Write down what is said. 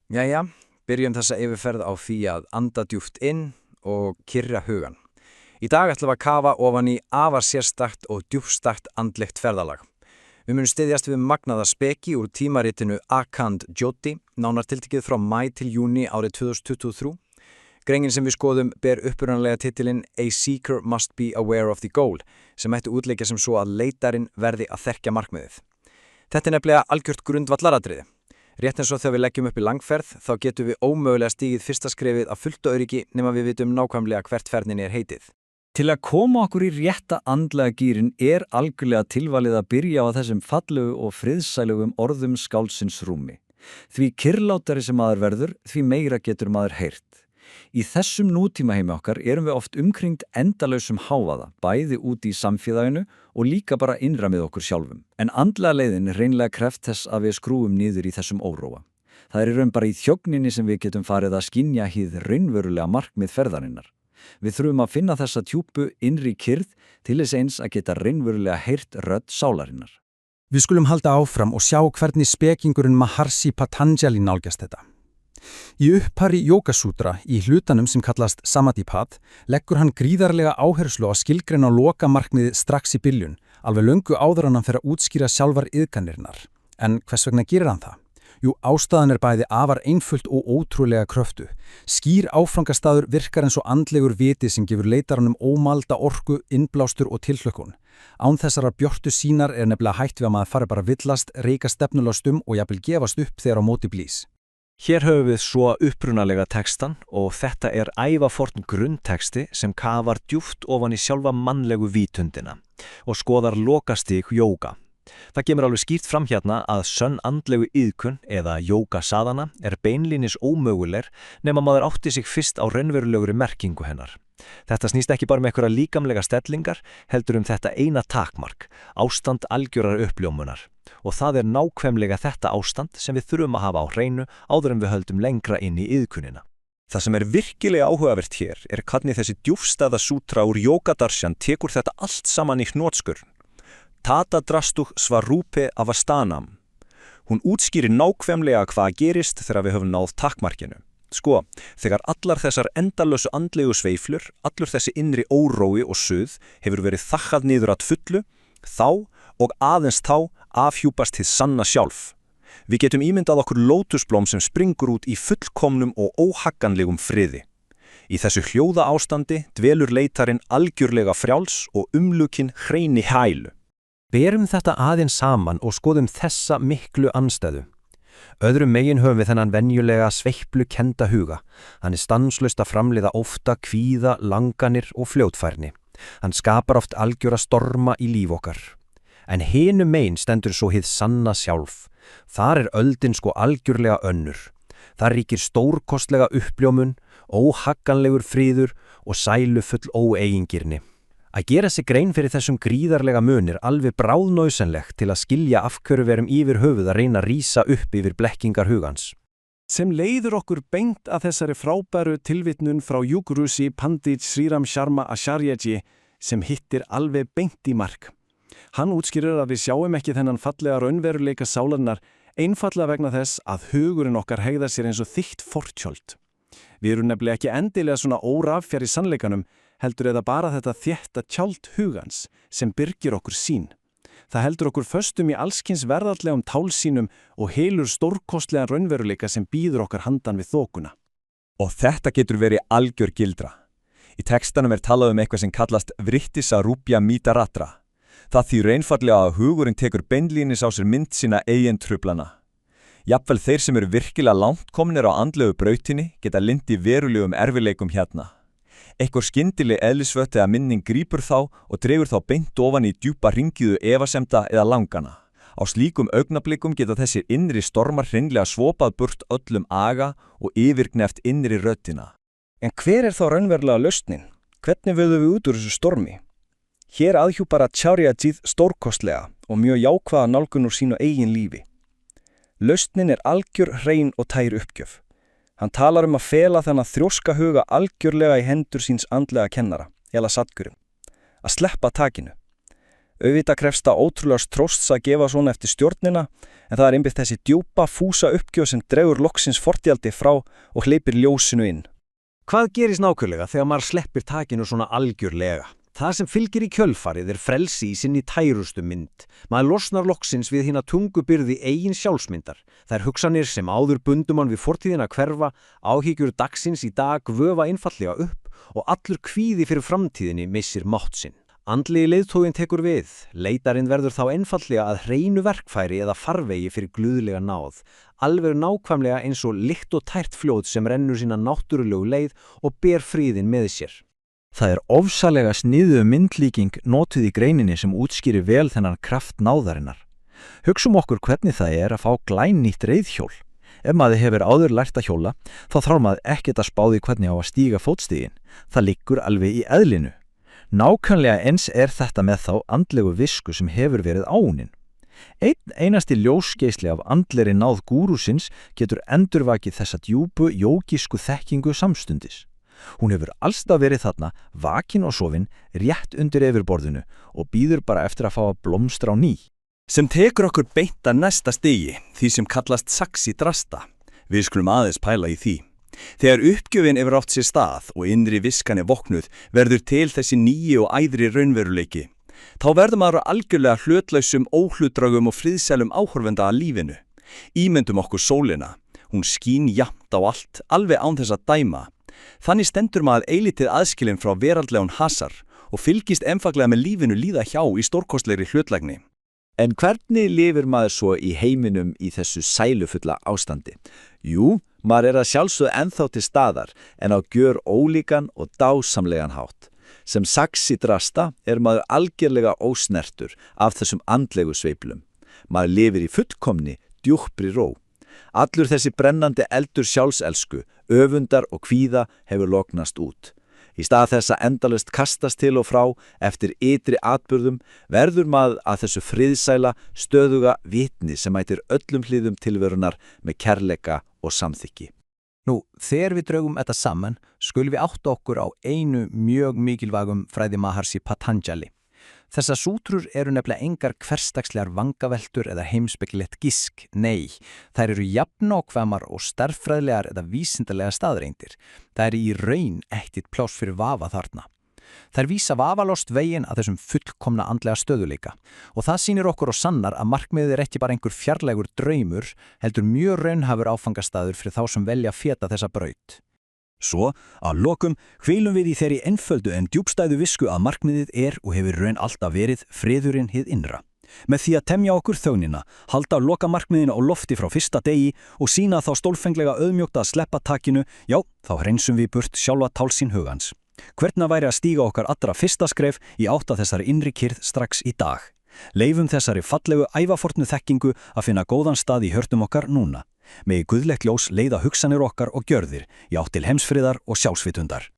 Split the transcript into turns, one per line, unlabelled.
Jæja, byrjum þessa yfirferð á því að anda djúpt inn og kyrra hugan. Í dag ætlum við að kafa ofan í afar sérstakt og djúpstakt andlegt ferðalag. Við munum styðjast við magnaða speki úr tímaritinu Akhand Jyoti, nánar tiltekið frá maí til júní árið 2023. Greininn sem við skoðum ber upprunalega titilinn A Seeker Must Be Aware of the Goal, sem ætti útleikja sem svo að leitarinn verði að þekkja markmiðið. Þetta er nefnilega algjört grundvallaratriði. Rétt eins og þegar við leggjum upp í langferð, þá getum við ómögulega stigið fyrsta skrefið af fullt öryggi nema við vitum nákvæmlega hvert ferðinni er heitið.
Til að koma okkur í rétta andlega gýrin er algjörlega tilvalið að byrja á þessum fallegu og friðsælugum orðum skáldsins Rúmi. Því kyrrlátari sem maður verður, því meira getur maður heyrt. Í þessum nútímaheimi okkar erum við oft umkringt endalausum hávaða, bæði úti í samfélaginu og líka bara innra með okkur sjálfum. En andlega leiðin er hreinlega kreft þess að við skrúum niður í þessum óróa. Það er í raun bara í þjógninni sem við getum farið að skynja hið raunverulega markmið ferðarinnar. Við þurfum að finna þessa djúpu innri kyrrð til þess eins að geta raunverulega heyrt rödd sálarinnar.
Við skulum halda áfram og sjá hvernig spekingurinn Maharshi Patanjali nálgast þetta. Í upphari Yogasútra í hlutanum sem kallast Samadhipad leggur hann gríðarlega áherslu á að skilgreina lokamarkmiðið strax í byrjun, alveg löngu áður en hann fer að útskýra sjálfar iðkanirnar. En hvers vegna gerir hann það? Jú, ástæðan er bæði afar einföld og ótrúlega kröftu. Skýr áfangastaður virkar eins og andlegur viti sem gefur leitaranum ómalda orku, innblástur og tilhlökkun. Án þessarar björtu sínar er nefnilega hætt við að maður fari bara villast, reika stefnulaust og jafnvel gefast upp þegar á móti blís.
Hér höfum við svo upprunalega textan og þetta er ævaforn grunnteksti sem kafar djúpt ofan í sjálfa mannlegu vítundina og skoðar lokastig jóga. Það kemur alveg skýrt fram hérna að sönn andlegu iðkun eða jóga sadhana er beinlínis ómöguleg nema maður átti sig fyrst á raunverulegri merkingu hennar. Þetta snýst ekki bara einhverja líkamlega stellingar, heldur þetta eina takmark, ástand algjörar uppljómunar. Og það er nákvæmlega þetta ástand sem við þurfum að hafa á hreinu áður en við höldum lengra inn í iðkunina.
Það sem er virkilega áhugavert hér er hvernig þessi djúpstæða sútra úr Jógadarshan tekur þetta allt saman í hnotskurn. Tata drastuh svarupe avastanam. Hún útskýrir nákvæmlega hvað gerist þegar við höfum náð takmarkinu. Sko, þegar allar þessar endalösu andlegu sveiflur, allur þessi innri órói og suð hefur verið þakkað niður að fullu, þá og aðeins þá afhjúpast hið sanna sjálf. Við getum ímyndað okkur lótusblóm sem springur út í fullkomnum og óhagganlegum friði. Í þessu hljóða ástandi dvelur leitarinn algjörlega frjáls og umlukinn hrein í hælu.
Berum þetta aðeins saman og skoðum þessa miklu andstæðu. Öðrum megin höfum við þennan venjulega sveiplukennda huga. Hann er stanslaust að framleiða ófta, kvíða, langanir og fljótfærni. Hann skapar oft algjöra storma í líf okkar. En hinum megin stendur svo hið sanna sjálf. Þar er öldin sko algjörlega önnur. Þar ríkir stórkostlega uppljómun, óhagganlegur friður og sælufull óeigingirni. Að gera sig grein fyrir þessum gríðarlega munir alveg bráðnauðsynlegt til að skilja af hverju verum yfir höfuð að reyna að rísa upp yfir blekkingar hugans.
Sem leiður okkur beint að þessari frábæru tilvitnun frá Yugurushi Pandit Sriram Sharma Acharyaji sem hittir alveg beint í mark. Hann útskýrir að við sjáum ekki þennan fallega raunveruleika sálarinnar einfallega vegna þess að hugurinn okkar hegðar sér eins og þykkt fortjólt. Við erum nefnilega ekki endilega svona órafjar í sannleikanum, heldur eða bara þetta þétta tjált hugans sem byrgir okkur sín. Það heldur okkur föstum í allskins verðallegum tálsínum og heilur stórkostlegan raunveruleika sem býður okkar handan við þokuna.
Og þetta getur verið algjör gildra. Í textanum er talað eitthvað sem kallast vrittisa rúpja mítaratra. Það þýðir einfaldlega að hugurinn tekur beinlínis á sér mynd sína eigin trublana. Jafnvel þeir sem eru virkilega langt komnir á andlegu brautinni geta lynt í verulegum erfileikum hérna. Eitthvað skyndileg eðlisvött eða minning grípur þá og dregur þá beint ofan í djúpa ringiðu efasemda eða langana. Á slíkum augnablikum geta þessir innri stormar hreinlega svopað burt öllum aga og yfirgneft innri röddina.
En hver er þá raunverulega lausnin? Hvernig vöðum við út úr þessu stormi? Hér aðhjúpar Acharyajið stórkostlega og mjög jákvæða nálgun úr sínu eigin lífi. Lausnin er algjör hrein og tær uppgjöf. Hann talar að fela þennan þrjóska huga algjörlega í hendur síns andlega kennara, eða Sadgurinn. Að sleppa takinu. Auðvitað krefst það ótrúlega trósts að gefa svona eftir stjórnina, En það einmitt þessi djúpa, fúsa uppgjöf sem dregur loksins fortjaldi frá og hleypir ljósinu inn.
Hvað gerist nákvæmlega þegar maður sleppir takinu svona algjörlega? Það sem fylgir í kjölfarið frelsi í sinni tærustu mynd. Maður losnar loksins við hina tungubyrði eigin sjálfsmyndar. Þær hugsanir sem áður bundumann við fortíðina hverfa, áhyggjur dagsins í dag vöfa einfallega upp og allur kvíði fyrir framtíðinni missir mátt sinn. Andlegi leiðtoginn tekur við. Leitarinn verður þá einfallega að hreinu verkfæri eða farvegi fyrir guðlega náð. Alveg nákvæmlega eins og líkt og tært fljót sem rennur sína náttúrulegu leið og ber friðinn með sér.
Það ofsalega sniðuð myndlíking notuð í greininni sem útskýrir vel þennan kraft náðarinnar. Hugsum okkur hvernig það að fá glænýtt reiðhjól. Ef maður hefur áður lært að hjóla, þá þarf maður ekkert að spá því hvernig á að stíga fótstigin. Það liggur alveg í eðlinu. Nákvæmlega eins þetta með þá andlegu visku sem hefur verið áunin. Einasti ljósgeisli af andleri náð gúrúsins getur endurvakið þessa djúpu jógísku þekkingu samstundis. Hún hefur allstað verið þarna, vakin og sofin, rétt undir yfirborðinu og býður bara eftir að fá að blómstra á ný.
Sem tekur okkur beint að næsta stigi, því sem kallast saxi drasta. Við skulum aðeins pæla í því. Þegar uppgjöfin hefur átt sér stað og innri viskan voknuð, verður til þessi nýji og æðri raunveruleiki. Þá verður maður algjörlega hlutlausum, óhlutdragum og friðsælum áhorfenda að lífinu. Ímyndum okkur sólina. Hún skín jafnt á allt, alveg án þess að dæma. Þannig stendur maður eilítið aðskilinn frá veraldlegun hasar og fylgist einfaglega með lífinu líða hjá í stórkostlegri hlutlægni.
En hvernig lifir maður svo í heiminum í þessu sælufulla ástandi? Jú, maður að sjálfsögðu ennþá til staðar en á gjör ólíkan og dásamlegan hátt. Sem saxi drasta maður algjörlega ósnertur af þessum andlegu sveiflum. Maður lifir í fullkomni, djúpri ró. Allur þessi brennandi eldur sjálfselsku, öfundar og kvíða hefur lognast út. Í stað þess að endalaust kastast til og frá eftir ytri atburðum verður maður að þessu friðsæla, stöðuga vitni sem mætir öllum hliðum tilverunar með kærleika og samþykki.
Nú, þegar við draugum þetta saman, skulum við átta okkur á einu mjög mikilvægum fræði Maharshi Patanjali. Þessar sútrur nefnilega engar hversdagslegar vangaveltur eða heimspekilegt gisk, nei, þær jafnákvæmar og stærðfræðilegar eða vísindalega staðreindir. Það í raun ekkert pláss fyrir vafa þarna. Þær vísa vafalost veginn að þessum fullkomna andlega stöðuleika og það sýnir okkur og sannar að markmiðið ekki bara einhver fjarlægur draumur, heldur mjög raunhæfur áfangastaður fyrir þá sem velja að feta þessa braut.
Svo, að lokum, hvílum við í þeirri einföldu en djúpstæðu visku að markmiðið og hefur raun alltaf verið friðurinn hið innra. Með því að temja okkur þögnina, halda lokamarkmiðinu á lofti frá fyrsta degi og sýna þá stólfenglega auðmjótt að sleppa takinu, já, þá hreinsum við burt sjálfa tálsín hugans. Hvernig væri að stíga okkar allra fyrsta skref í átt að þessari innri kyrrð strax í dag? Leifum þessari fallegu ævafornu þekkingu að finna góðan stað í hjörtum okkar núna. Megi guðlegt ljós leiða hugsanir okkar og gjörðir í átt til heimsfriðar og sjálfsvitundar.